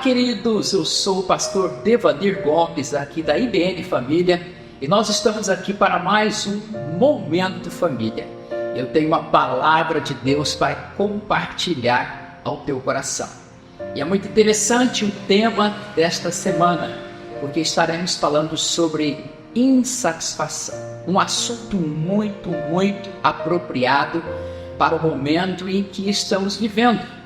queridos, eu sou o pastor Devanir Gomes, aqui da IBN Família, e nós estamos aqui para mais um Momento Família. Eu tenho uma palavra de Deus para compartilhar ao teu coração. E é muito interessante o tema desta semana, porque estaremos falando sobre insatisfação. Um assunto muito apropriado para o momento em que estamos vivendo.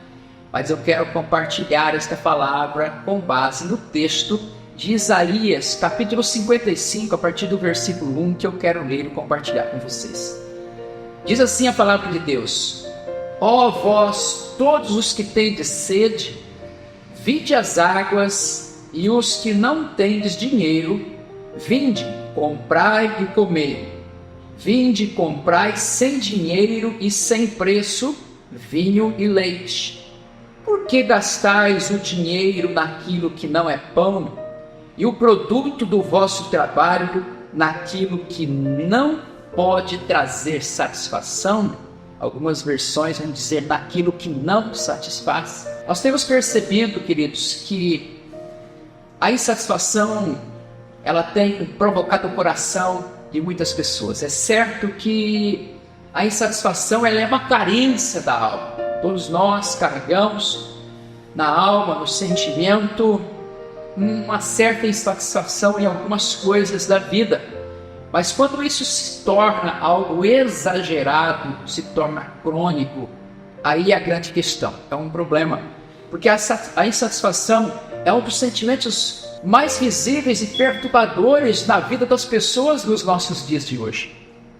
Mas eu quero compartilhar esta palavra com base no texto de Isaías, capítulo 55, a partir do versículo 1, que eu quero ler e compartilhar com vocês. Diz assim a palavra de Deus: Ó vós, todos os que tendes sede, vinde às águas, e os que não tendes dinheiro, vinde, comprai e comei. Vinde, comprai sem dinheiro e sem preço, vinho e leite. Por que gastais o dinheiro naquilo que não é pão, e o produto do vosso trabalho naquilo que não pode trazer satisfação? Algumas versões vão dizer naquilo que não satisfaz. Nós temos percebido, queridos, que a insatisfação ela tem provocado o coração de muitas pessoas. É certo que a insatisfação ela é uma carência da alma. Todos nós carregamos na alma, no sentimento, uma certa insatisfação em algumas coisas da vida. Mas quando isso se torna algo exagerado, se torna crônico, aí é a grande questão, é um problema. Porque a insatisfação é um dos sentimentos mais visíveis e perturbadores na vida das pessoas nos nossos dias de hoje.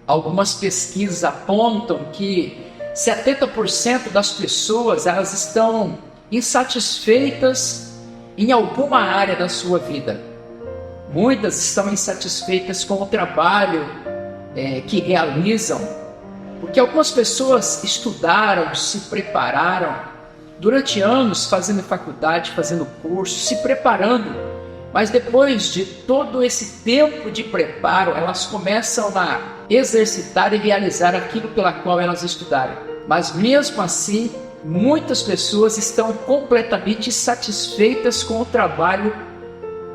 Algumas pesquisas apontam que 70% das pessoas elas estão insatisfeitas em alguma área da sua vida. Muitas estão insatisfeitas com o trabalho que realizam, porque algumas pessoas estudaram, se prepararam durante anos fazendo faculdade, fazendo curso, se preparando, mas depois de todo esse tempo de preparo, elas começam a exercitar e realizar aquilo pela qual elas estudaram. Mas mesmo assim, muitas pessoas estão completamente insatisfeitas com o trabalho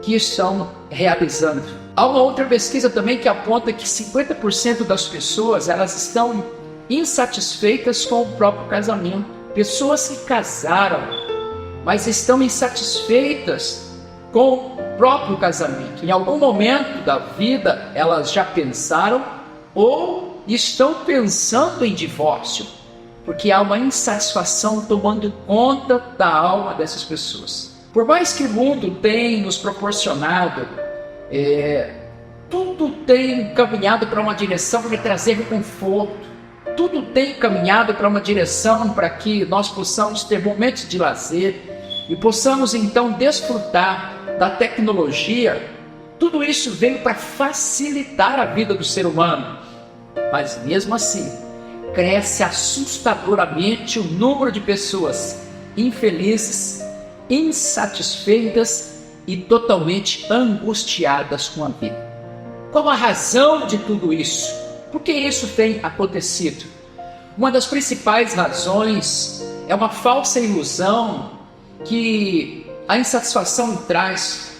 que estão realizando. Há uma outra pesquisa também que aponta que 50% das pessoas elas estão insatisfeitas com o próprio casamento. Pessoas que casaram, mas estão insatisfeitas com o próprio casamento. Em algum momento da vida, elas já pensaram ou estão pensando em divórcio, porque há uma insatisfação tomando conta da alma dessas pessoas. Por mais que o mundo tenha nos proporcionado, tudo tem caminhado para uma direção de trazer conforto, tudo tem caminhado para uma direção para que nós possamos ter momentos de lazer e possamos então desfrutar da tecnologia. Tudo isso veio para facilitar a vida do ser humano, mas mesmo assim cresce assustadoramente o número de pessoas infelizes, insatisfeitas e totalmente angustiadas com a vida. Qual a razão de tudo isso? Por que isso tem acontecido? Uma das principais razões é uma falsa ilusão que a insatisfação traz,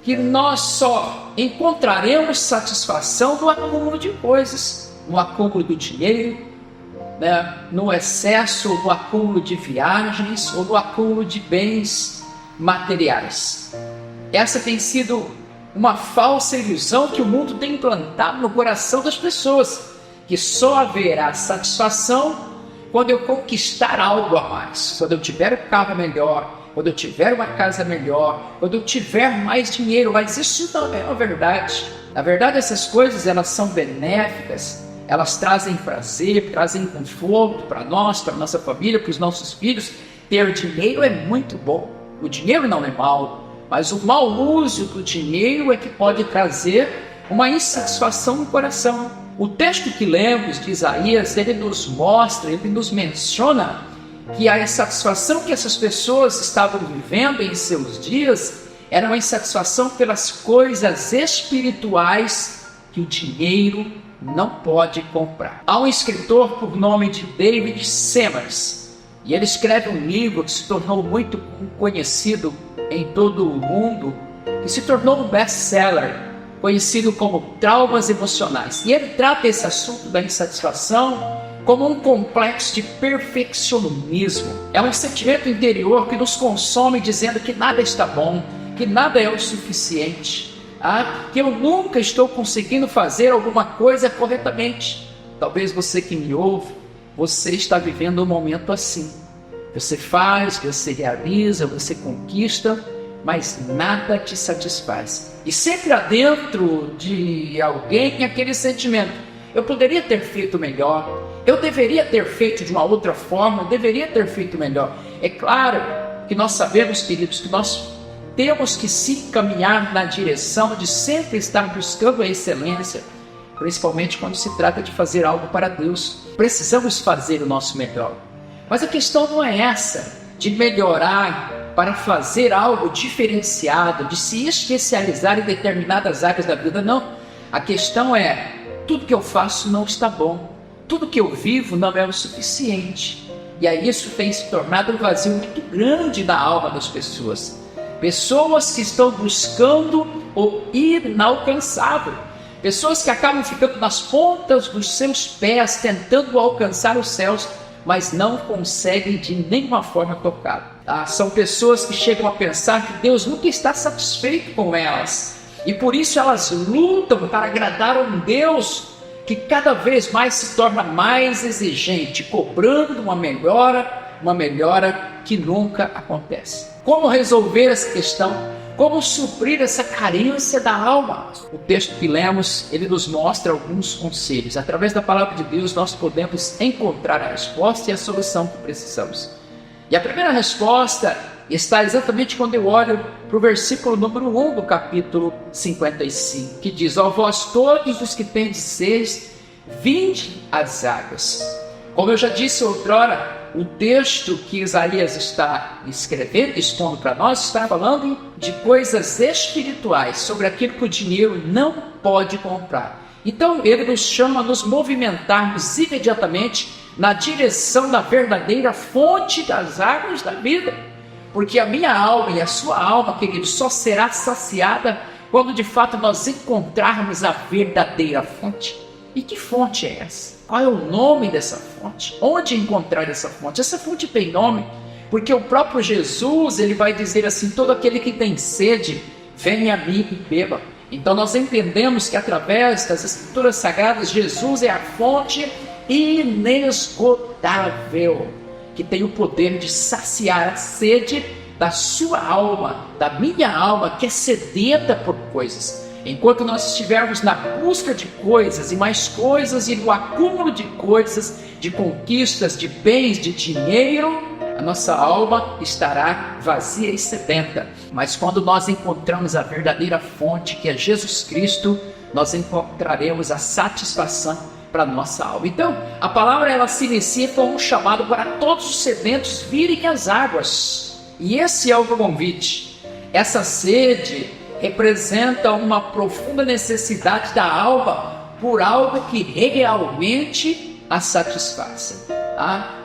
que nós só encontraremos satisfação no acúmulo de coisas, no acúmulo do dinheiro, no excesso, no acúmulo de viagens ou no acúmulo de bens materiais. Essa tem sido uma falsa ilusão que o mundo tem implantado no coração das pessoas, que só haverá satisfação quando eu conquistar algo a mais, quando eu tiver um carro melhor, quando eu tiver uma casa melhor, quando eu tiver mais dinheiro. Mas isso não é a verdade. Na verdade, essas coisas elas são benéficas, elas trazem prazer, trazem conforto para nós, para a nossa família, para os nossos filhos. Ter dinheiro é muito bom, o dinheiro não é mau, mas o mau uso do dinheiro é que pode trazer uma insatisfação no coração. O texto que lemos de Isaías, ele nos mostra, ele nos menciona que a insatisfação que essas pessoas estavam vivendo em seus dias era uma insatisfação pelas coisas espirituais que o dinheiro não pode comprar. Há um escritor por nome de David Seamus, E ele escreve um livro que se tornou muito conhecido em todo o mundo, que se tornou um best-seller, conhecido como Traumas Emocionais. E ele trata esse assunto da insatisfação como um complexo de perfeccionismo. É um sentimento interior que nos consome dizendo que nada está bom, que nada é o suficiente, que eu nunca estou conseguindo fazer alguma coisa corretamente. Talvez você que me ouve, você está vivendo um momento assim. Você faz, você realiza, você conquista, mas nada te satisfaz. E sempre há dentro de alguém aquele sentimento: eu poderia ter feito melhor, eu deveria ter feito de uma outra forma, eu deveria ter feito melhor. É claro que nós sabemos, queridos, que nós temos que se caminhar na direção de sempre estar buscando a excelência, principalmente quando se trata de fazer algo para Deus. Precisamos fazer o nosso melhor. Mas a questão não é essa, de melhorar para fazer algo diferenciado, de se especializar em determinadas áreas da vida, não. A questão é: tudo que eu faço não está bom, tudo que eu vivo não é o suficiente. E aí isso tem se tornado um vazio muito grande na alma das pessoas. Pessoas que estão buscando o inalcançável. Pessoas que acabam ficando nas pontas dos seus pés, tentando alcançar os céus, mas não conseguem de nenhuma forma tocar. São pessoas que chegam a pensar que Deus nunca está satisfeito com elas. E por isso elas lutam para agradar a um Deus que cada vez mais se torna mais exigente, cobrando uma melhora que nunca acontece. Como resolver essa questão? Como suprir essa carência da alma? O texto que lemos, ele nos mostra alguns conselhos. Através da palavra de Deus, nós podemos encontrar a resposta e a solução que precisamos. E a primeira resposta está exatamente quando eu olho para o versículo número 1 do capítulo 55, que diz: ó vós todos os que tendes sede, vinde às águas. Como eu já disse outrora, o texto que Isaías está escrevendo, expondo para nós, está falando de coisas espirituais, sobre aquilo que o dinheiro não pode comprar. Então ele nos chama a nos movimentarmos imediatamente na direção da verdadeira fonte das águas da vida. Porque a minha alma e a sua alma, querido, só será saciada quando de fato nós encontrarmos a verdadeira fonte. E que fonte é essa? Qual é o nome dessa fonte? Onde encontrar essa fonte? Essa fonte tem nome, porque o próprio Jesus, ele vai dizer assim: todo aquele que tem sede, venha a mim e beba. Então nós entendemos que através das Escrituras Sagradas, Jesus é a fonte inesgotável, que tem o poder de saciar a sede da sua alma, da minha alma, que é sedenta por coisas. Enquanto nós estivermos na busca de coisas e mais coisas, e no acúmulo de coisas, de conquistas, de bens, de dinheiro, a nossa alma estará vazia e sedenta. Mas quando nós encontramos a verdadeira fonte, que é Jesus Cristo, nós encontraremos a satisfação para a nossa alma. Então, a palavra ela se inicia com um chamado para todos os sedentos virem às águas. E esse é o convite. Essa sede representa uma profunda necessidade da alma por algo que realmente a satisfaça.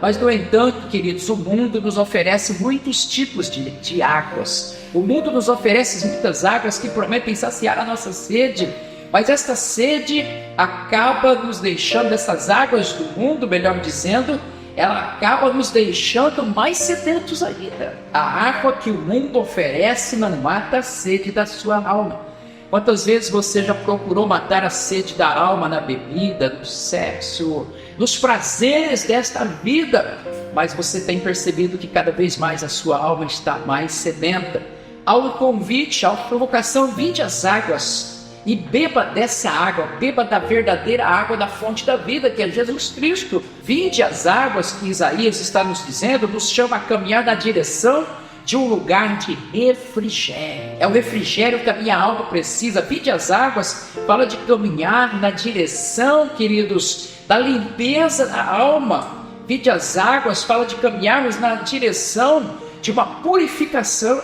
Mas, no entanto, queridos, o mundo nos oferece muitos tipos de águas. O mundo nos oferece muitas águas que prometem saciar a nossa sede, mas esta sede acaba nos deixando, essas águas do mundo, melhor dizendo, ela acaba nos deixando mais sedentos ainda. A água que o mundo oferece não mata a sede da sua alma. Quantas vezes você já procurou matar a sede da alma na bebida, no sexo, nos prazeres desta vida, mas você tem percebido que cada vez mais a sua alma está mais sedenta. Há um convite, há uma provocação: vinde às águas e beba dessa água, beba da verdadeira água da fonte da vida, que é Jesus Cristo. Vinde às águas, que Isaías está nos dizendo, nos chama a caminhar na direção de um lugar de refrigério. É o refrigério que a minha alma precisa. Vinde às águas fala de caminhar na direção, queridos, da limpeza da alma. Vinde às águas fala de caminharmos na direção de uma purificação.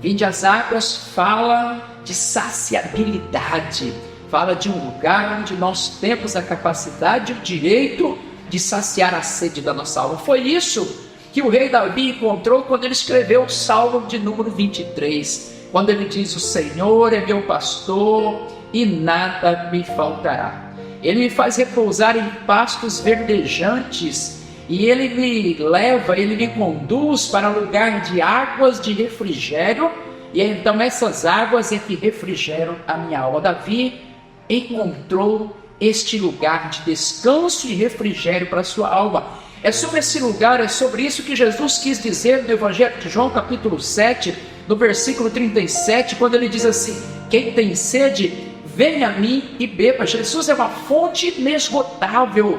Vinde às águas fala de saciabilidade, fala de um lugar onde nós temos a capacidade e o direito de saciar a sede da nossa alma. Foi isso que o rei Davi encontrou quando ele escreveu o Salmo de número 23, quando ele diz: o Senhor é meu pastor e nada me faltará. Ele me faz repousar em pastos verdejantes, e ele me leva, ele me conduz para lugar de águas de refrigério, e então essas águas é que refrigeram a minha alma. Davi encontrou este lugar de descanso e refrigério para a sua alma. É sobre esse lugar, é sobre isso que Jesus quis dizer no Evangelho de João, capítulo 7, no versículo 37, quando ele diz assim: quem tem sede, venha a mim e beba. Jesus é uma fonte inesgotável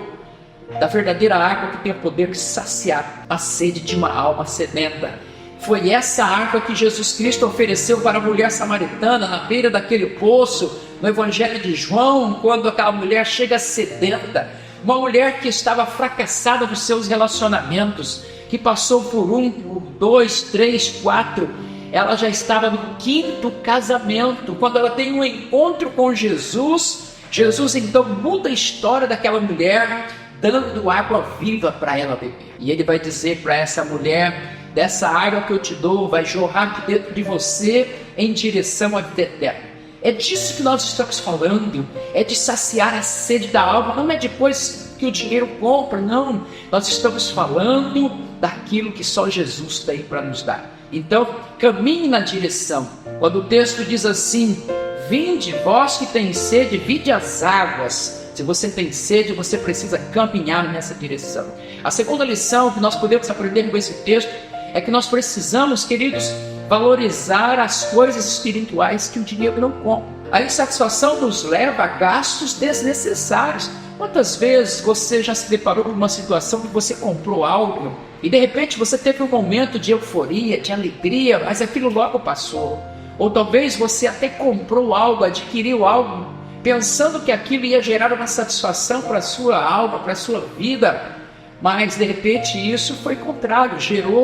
da verdadeira água que tem o poder de saciar a sede de uma alma sedenta. Foi essa água que Jesus Cristo ofereceu para a mulher samaritana na beira daquele poço, no Evangelho de João, quando aquela mulher chega sedenta, uma mulher que estava fracassada nos seus relacionamentos, que passou por 1, 2, 3, 4, ela já estava no 5º casamento. Quando ela tem um encontro com Jesus, Jesus então muda a história daquela mulher, dando água viva para ela beber. E ele vai dizer para essa mulher: dessa água que eu te dou vai jorrar de dentro de você em direção à vida eterna. É disso que nós estamos falando, é de saciar a sede da alma, não é depois que o dinheiro compra, não. Nós estamos falando daquilo que só Jesus tem para nos dar. Então, caminhe na direção. Quando o texto diz assim: vinde, vós que tem sede, vinde as águas. Se você tem sede, você precisa caminhar nessa direção. A segunda lição que nós podemos aprender com esse texto é que nós precisamos, queridos, valorizar as coisas espirituais que o dinheiro não compra. A insatisfação nos leva a gastos desnecessários. Quantas vezes você já se deparou com uma situação que você comprou algo e de repente você teve um momento de euforia, de alegria, mas aquilo logo passou? Ou talvez você até comprou algo, adquiriu algo, pensando que aquilo ia gerar uma satisfação para a sua alma, para a sua vida, mas de repente isso foi contrário,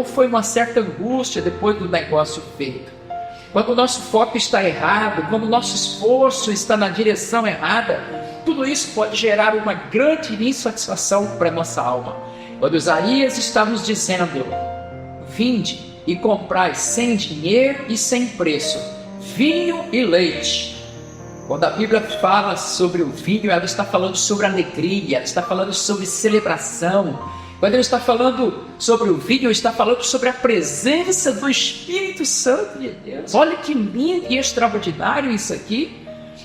foi uma certa angústia depois do negócio feito. Quando o nosso foco está errado, quando o nosso esforço está na direção errada, tudo isso pode gerar uma grande insatisfação para a nossa alma. Quando Isaías está nos dizendo: vinde e comprai sem dinheiro e sem preço vinho e leite. Quando a Bíblia fala sobre o vinho, ela está falando sobre alegria, ela está falando sobre celebração. Quando ele está falando sobre o vinho, está falando sobre a presença do Espírito Santo de Deus. Olha que lindo e extraordinário isso aqui.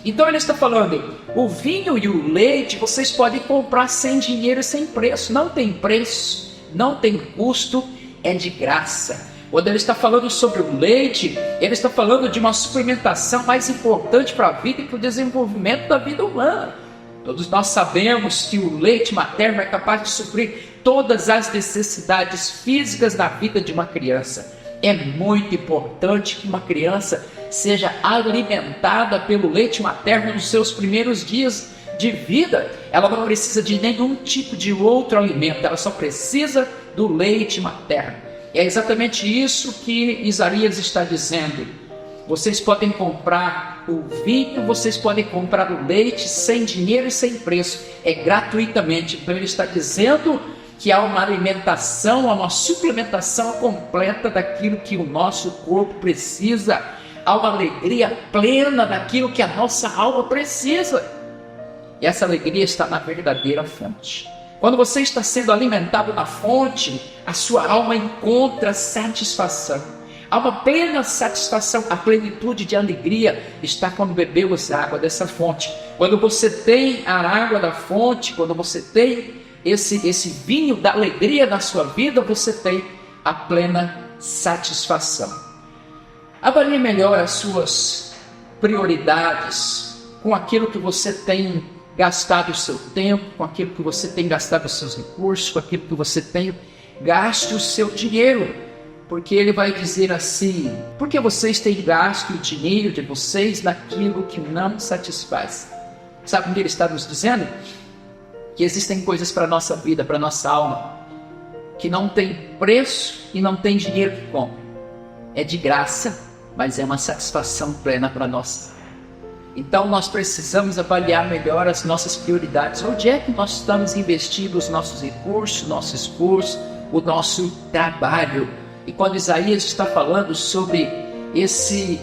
Então ele está falando: o vinho e o leite vocês podem comprar sem dinheiro e sem preço. Não tem preço, não tem custo, é de graça. Quando ele está falando sobre o leite, ele está falando de uma suplementação mais importante para a vida e para o desenvolvimento da vida humana. Todos nós sabemos que o leite materno é capaz de suprir todas as necessidades físicas da vida de uma criança. É muito importante que uma criança seja alimentada pelo leite materno nos seus primeiros dias de vida. Ela não precisa de nenhum tipo de outro alimento, ela só precisa do leite materno. É exatamente isso que Isaías está dizendo. Vocês podem comprar o vinho, vocês podem comprar o leite sem dinheiro e sem preço. É gratuitamente. Então ele está dizendo que há uma alimentação, há uma suplementação completa daquilo que o nosso corpo precisa. Há uma alegria plena daquilo que a nossa alma precisa. E essa alegria está na verdadeira fonte. Quando você está sendo alimentado na fonte, a sua alma encontra satisfação. Há uma plena satisfação, a plenitude de alegria está quando bebemos água dessa fonte. Quando você tem a água da fonte, quando você tem esse vinho da alegria na sua vida, você tem a plena satisfação. Avalie melhor as suas prioridades com aquilo que você tem gastado o seu tempo, com aquilo que você tem gastado os seus recursos, com aquilo que você tem gasto o seu dinheiro, porque ele vai dizer assim: por que vocês têm gasto o dinheiro de vocês naquilo que não satisfaz? Sabe o que ele está nos dizendo? Que existem coisas para a nossa vida, para a nossa alma, que não tem preço e não tem dinheiro que compre. É de graça, mas é uma satisfação plena para nós. Então nós precisamos avaliar melhor as nossas prioridades. Onde é que nós estamos investindo os nossos recursos, nosso esforço, o nosso trabalho. E quando Isaías está falando sobre esse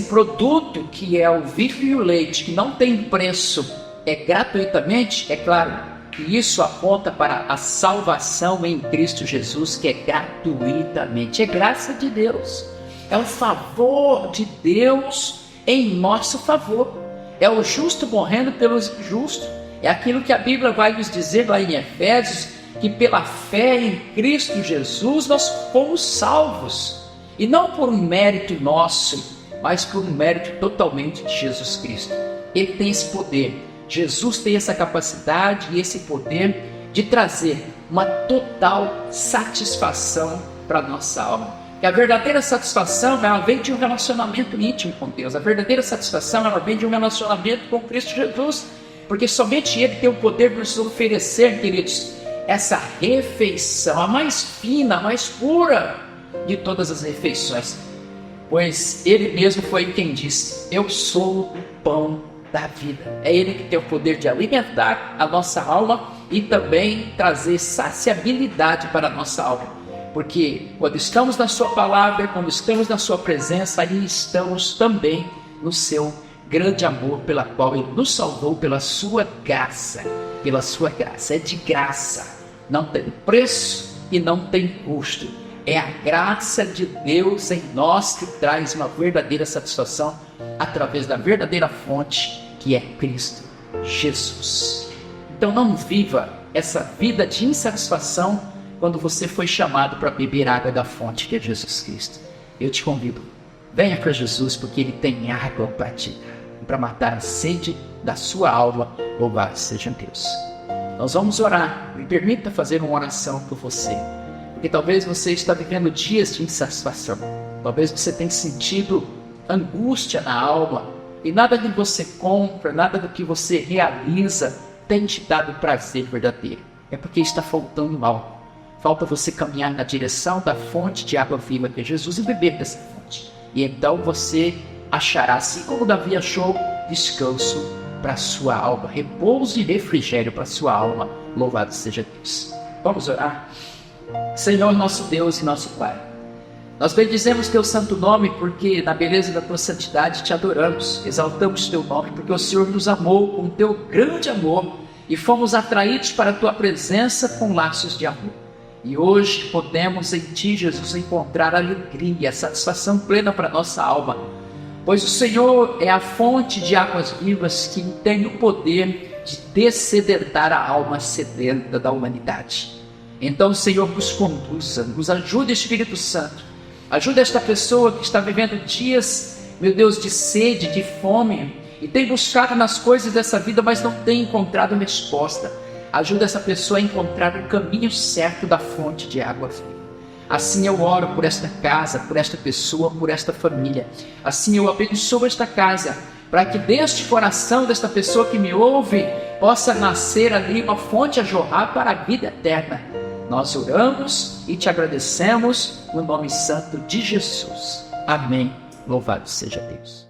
produto que é o vinho e o leite, que não tem preço, é gratuitamente, é claro, e isso aponta para a salvação em Cristo Jesus, que é gratuitamente, é graça de Deus, é o favor de Deus em nosso favor, é o justo morrendo pelos injustos, é aquilo que a Bíblia vai nos dizer lá em Efésios, que pela fé em Cristo Jesus nós fomos salvos, e não por um mérito nosso, mas por um mérito totalmente de Jesus Cristo. Ele tem esse poder, Jesus tem essa capacidade e esse poder de trazer uma total satisfação para a nossa alma. E a verdadeira satisfação, ela vem de um relacionamento íntimo com Deus. A verdadeira satisfação, ela vem de um relacionamento com Cristo Jesus, porque somente Ele tem o poder de nos oferecer, queridos, essa refeição, a mais fina, a mais pura de todas as refeições. Pois Ele mesmo foi quem disse: eu sou o pão da vida. É Ele que tem o poder de alimentar a nossa alma e também trazer saciabilidade para a nossa alma. Porque quando estamos na Sua palavra, quando estamos na Sua presença, aí estamos também no Seu grande amor, pela qual Ele nos salvou, pela Sua graça. Pela Sua graça, é de graça, não tem preço e não tem custo. É a graça de Deus em nós que traz uma verdadeira satisfação através da verdadeira fonte, que é Cristo Jesus. Então não viva essa vida de insatisfação quando você foi chamado para beber água da fonte, que é Jesus Cristo. Eu te convido, venha para Jesus, porque Ele tem água para ti, para matar a sede da sua alma. Louvado seja Deus. Nós vamos orar. Me permita fazer uma oração por você, porque talvez você está vivendo dias de insatisfação, talvez você tenha sentido angústia na alma, e nada que você compra, nada do que você realiza tem te dado prazer verdadeiro. É porque está faltando algo. Falta você caminhar na direção da fonte de água viva, que é Jesus, e beber dessa fonte. E então você achará, assim como Davi achou, descanso para a sua alma, repouso e refrigério para a sua alma. Louvado seja Deus. Vamos orar. Senhor, nosso Deus e nosso Pai, nós bendizemos Teu santo nome, porque na beleza da Tua santidade Te adoramos, exaltamos Teu nome, porque o Senhor nos amou com Teu grande amor e fomos atraídos para a Tua presença com laços de amor. E hoje podemos em Ti, Jesus, encontrar alegria, satisfação plena para a nossa alma, pois o Senhor é a fonte de águas vivas que tem o poder de dessedentar a alma sedenta da humanidade. Então, Senhor, nos conduza, nos ajude, Espírito Santo. Ajuda esta pessoa que está vivendo dias, meu Deus, de sede, de fome, e tem buscado nas coisas dessa vida, mas não tem encontrado resposta. Ajuda essa pessoa a encontrar o caminho certo da fonte de água viva. Assim eu oro por esta casa, por esta pessoa, por esta família. Assim eu abençoo esta casa, para que deste coração desta pessoa que me ouve, possa nascer ali uma fonte a jorrar para a vida eterna. Nós oramos e Te agradecemos no nome santo de Jesus. Amém. Louvado seja Deus.